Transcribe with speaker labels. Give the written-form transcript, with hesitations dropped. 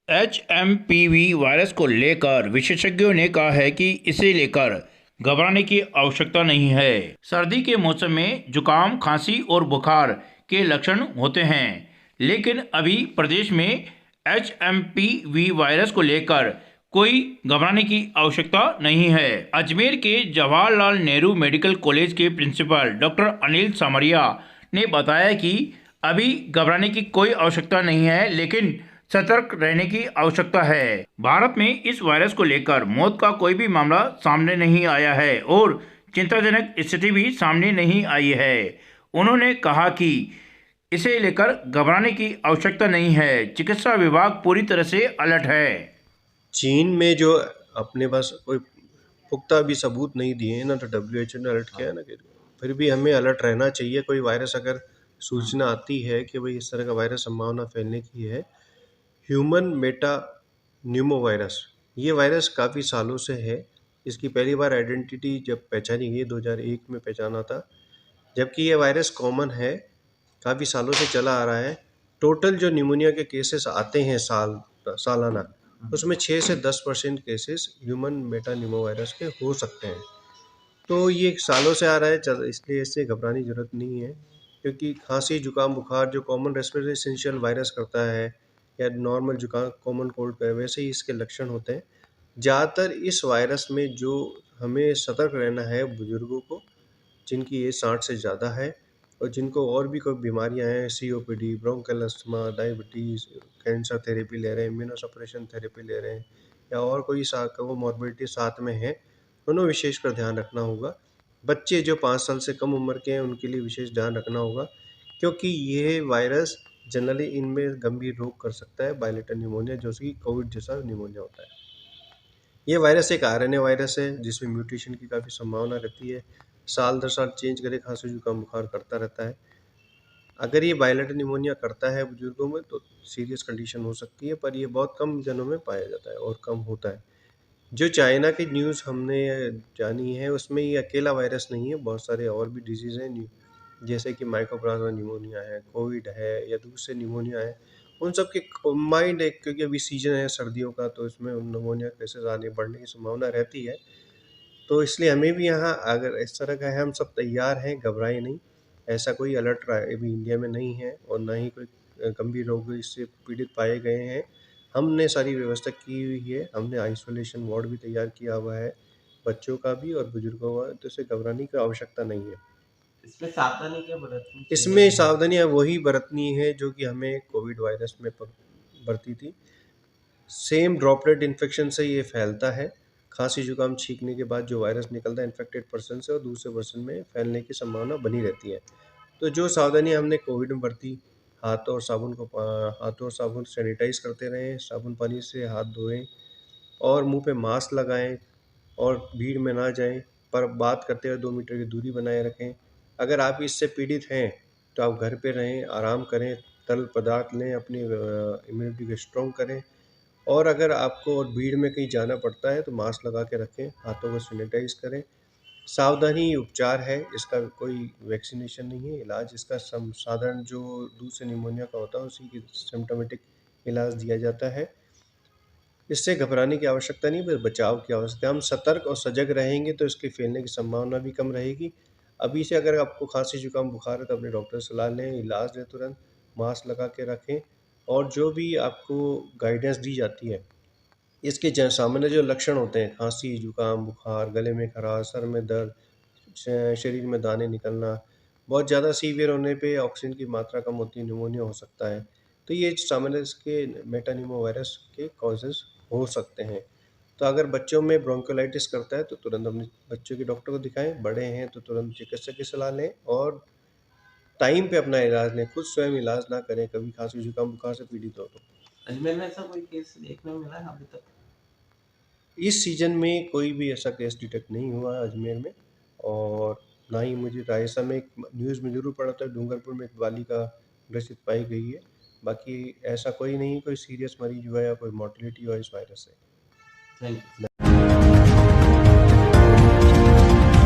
Speaker 1: HMPV virus को लेकर विशेषज्ञों ने कहा है कि इसे लेकर घबराने की आवश्यकता नहीं है। सर्दी के मौसम में जुकाम, खांसी और बुखार के लक्षण होते हैं, लेकिन अभी प्रदेश में HMPV वायरस को लेकर कोई घबराने की आवश्यकता नहीं है। अजमेर के जवाहरलाल नेहरू मेडिकल कॉलेज के प्रिंसिपल डॉक्टर अनिल सामरिया ने बताया कि अभी घबराने की कोई आवश्यकता नहीं है, लेकिन सतर्क रहने की आवश्यकता है। भारत में इस वायरस को लेकर मौत का कोई भी मामला सामने नहीं आया है और चिंताजनक स्थिति भी सामने नहीं आई है। उन्होंने कहा कि इसे लेकर घबराने की आवश्यकता नहीं है। चिकित्सा विभाग पूरी तरह से अलर्ट है।
Speaker 2: चीन में जो अपने पास कोई पुख्ता भी सबूत नहीं दिए हैं ना, तो WHO ने अलर्ट किया है ना, कि फिर भी हमें अलर्ट रहना चाहिए। कोई वायरस अगर सूचना आती है कि भाई इस तरह का वायरस संभावना फैलने की है, ह्यूमन मेटा न्यूमो वायरस, ये वायरस काफ़ी सालों से है। इसकी पहली बार आइडेंटिटी जब पहचानी गई 2001 में पहचाना था, जबकि ये वायरस कॉमन है, काफ़ी सालों से चला आ रहा है। टोटल जो निमोनिया के केसेस आते हैं सालाना, उसमें 6 से 10% cases human Meta Numa virus के हो सकते हैं। तो ये सालों से आ रहा है, इसलिए इससे घबराने की ज़रूरत नहीं है, क्योंकि खांसी, जुकाम, बुखार जो कॉमन रेस्पिरेटरी सिंशियल वायरस करता है या नॉर्मल जुकाम कॉमन कोल्ड का है, वैसे ही इसके लक्षण होते हैं। ज़्यादातर इस वायरस में जो हमें सतर्क रहना है, बुजुर्गों को जिनकी एज 60 से ज़्यादा है और जिनको और भी कोई बीमारियां हैं, COPD, bronchial asthma, diabetes, cancer therapy ले रहे हैं, इम्यूनोसप्रेशन थेरेपी ले रहे हैं, या और कोई कोमॉर्बिडिटी साथ में है, उन्हें विशेषकर ध्यान रखना होगा। बच्चे जो 5 साल से कम उम्र के हैं, उनके लिए विशेष ध्यान रखना होगा, क्योंकि ये वायरस जनरली इनमें गंभीर रोग कर सकता है, बायलेटरल निमोनिया, जो कि कोविड जैसा निमोनिया होता है। ये वायरस एक RNA वायरस है जिसमें म्यूटेशन की काफ़ी संभावना रहती है। साल दर साल चेंज करे, खांसी जुकाम बुखार करता रहता है। अगर ये बायलेटरल निमोनिया करता है बुजुर्गों में तो सीरियस कंडीशन हो सकती है, पर ये बहुत कम जनों में पाया जाता है और कम होता है। जो चाइना की न्यूज़ हमने जानी है, उसमें ये अकेला वायरस नहीं है, बहुत सारे और भी डिजीज़ हैं, जैसे कि माइकोप्लाज्मा निमोनिया है, कोविड है, या दूसरे निमोनिया है। उन सब के कंबाइंड एक, क्योंकि अभी सीजन है सर्दियों का, तो इसमें निमोनिया केसेस आने बढ़ने की संभावना रहती है। तो इसलिए हमें भी यहाँ अगर इस तरह का है, हम सब तैयार हैं, घबराएं नहीं। ऐसा कोई अलर्ट अभी इंडिया में नहीं है और ना ही कोई गंभीर रोग इससे पीड़ित पाए गए हैं। हमने सारी व्यवस्था की हुई है, हमने आइसोलेशन वार्ड भी तैयार किया हुआ है, बच्चों का भी और बुजुर्गों का, तो इसे घबराने की आवश्यकता नहीं है।
Speaker 3: इसमें सावधानी क्या बरतनी
Speaker 2: इसमें
Speaker 3: चाहिए?
Speaker 2: सावधानियाँ वही बरतनी है जो कि हमें कोविड वायरस में बरती थी। सेम ड्रॉपलेट इन्फेक्शन से ये फैलता है। खांसी जुकाम छींकने के बाद जो वायरस निकलता है इन्फेक्टेड पर्सन से, और दूसरे पर्सन में फैलने की संभावना बनी रहती है। तो जो सावधानी हमने कोविड में बरती, हाथों और साबुन सैनिटाइज करते रहें, साबुन पानी से हाथ धोएं और मुंह पे मास्क लगाएं और भीड़ में ना जाएं, पर बात करते हुए 2 मीटर की दूरी बनाए रखें। अगर आप इससे पीड़ित हैं तो आप घर पे रहें, आराम करें, तरल पदार्थ लें, अपनी इम्यूनिटी को स्ट्रॉन्ग करें। और अगर आपको और भीड़ में कहीं जाना पड़ता है तो मास्क लगा के रखें, हाथों को सैनिटाइज करें। सावधानी ही उपचार है, इसका कोई वैक्सीनेशन नहीं है। इलाज इसका साधारण जो दूसरे निमोनिया का होता है उसी की सिम्टोमेटिक इलाज दिया जाता है। इससे घबराने की आवश्यकता नहीं, बस बचाव की आवश्यकता है। हम सतर्क और सजग रहेंगे तो इसके फैलने की संभावना भी कम रहेगी। अभी से अगर आपको खांसी जुकाम बुखार है तो अपने डॉक्टर से सलाह लें, इलाज लें तुरंत, मास्क लगा के रखें, और जो भी आपको गाइडेंस दी जाती है, इसके सामान्य जो लक्षण होते हैं, खांसी जुकाम बुखार, गले में खराश, सर में दर्द, शरीर में दाने निकलना, बहुत ज़्यादा सीवियर होने पे ऑक्सीजन की मात्रा कम होती है, निमोनिया हो सकता है। तो ये सामान्य इसके मेटानिमो वायरस के कॉजेज़ हो सकते हैं। तो अगर बच्चों में ब्रोंकोलाइटिस करता है तो तुरंत अपने बच्चों के डॉक्टर को दिखाएँ, बड़े हैं तो तुरंत चिकित्सक की सलाह लें और टाइम पे अपना इलाज लें, खुद स्वयं इलाज ना करें कभी खाँसी जुकाम बुखार से पीड़ित हो तो।
Speaker 3: अजमेर में ऐसा कोई केस देखने को मिला है अभी तक?
Speaker 2: इस सीज़न में कोई भी ऐसा केस डिटेक्ट नहीं हुआ है अजमेर में, और ना ही मुझे राजस्थान में एक न्यूज़ में ज़रूर पड़ा था, डूंगरपुर में एक बालिका ग्रसित पाई गई है। बाकी ऐसा कोई नहीं, कोई सीरियस मरीज हुआ या कोई मोर्टेलिटी हुआ इस वायरस से।
Speaker 3: Thank you.